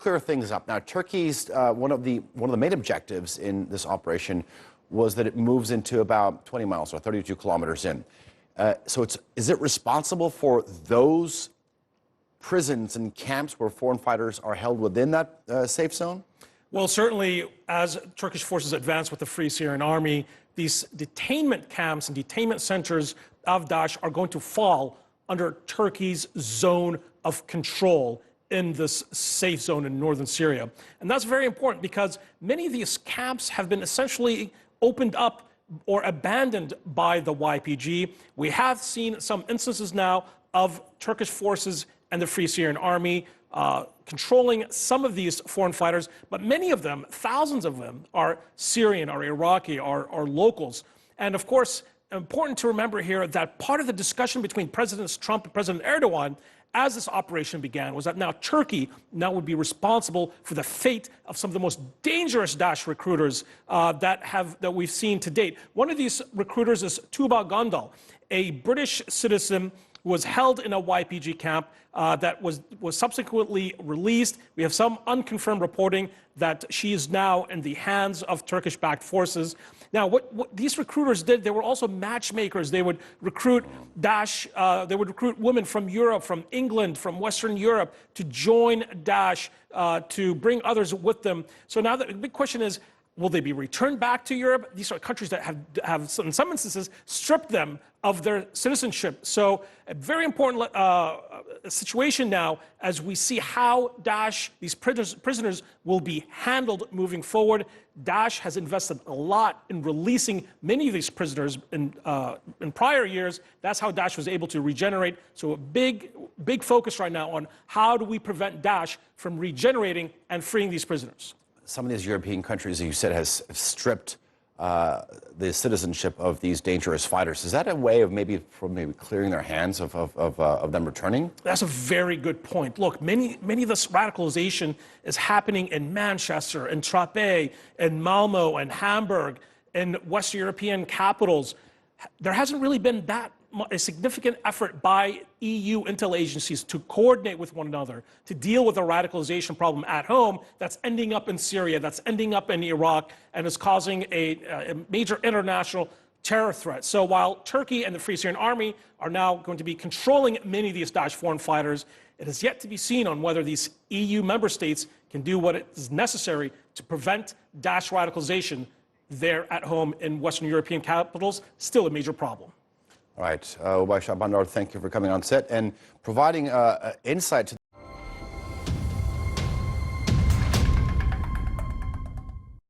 clear things up. Now, Turkey's one of the main objectives in this operation was that it moves into about 20 miles or 32 kilometers in. So is it responsible for those prisons and camps where foreign fighters are held within that safe zone? Well, certainly, as Turkish forces advance with the Free Syrian Army, these detainment camps and detainment centers of Daesh are going to fall under Turkey's zone of control in this safe zone in northern Syria. And that's very important because many of these camps have been essentially opened up or abandoned by the YPG. We have seen some instances now of Turkish forces and the Free Syrian Army controlling some of these foreign fighters, but many of them, thousands of them, are Syrian or Iraqi or locals. And of course, important to remember here that part of the discussion between President Trump and President Erdogan as this operation began was that now Turkey now would be responsible for the fate of some of the most dangerous Daesh recruiters that we've seen to date. One of these recruiters is Tuba Gondal, a British citizen who was held in a YPG camp that was subsequently released. We have some unconfirmed reporting that she is now in the hands of Turkish-backed forces. Now, what these recruiters did, they were also matchmakers. They would recruit Daesh, they would recruit women from Europe, from England, from Western Europe to join Daesh, to bring others with them. So now the big question is, will they be returned back to Europe? These are countries that have in some instances, stripped them of their citizenship. So a very important situation now as we see how Daesh, these prisoners, will be handled moving forward. Daesh has invested a lot in releasing many of these prisoners in prior years. That's how Daesh was able to regenerate. So a big focus right now on how do we prevent Daesh from regenerating and freeing these prisoners. Some of these European countries, as you said, has stripped the citizenship of these dangerous fighters. Is that a way of maybe clearing their hands of them returning? That's a very good point. Look, many of this radicalization is happening in Manchester, in Trappé, in Malmo, and Hamburg, in West European capitals. There hasn't really been a significant effort by EU intel agencies to coordinate with one another to deal with the radicalization problem at home that's ending up in Syria, that's ending up in Iraq, and is causing a major international terror threat. So while Turkey and the Free Syrian Army are now going to be controlling many of these Daesh foreign fighters, it is yet to be seen on whether these EU member states can do what is necessary to prevent Daesh radicalization there at home in Western European capitals. Still a major problem. All right, Oubai Shahbandar, thank you for coming on set and providing insight to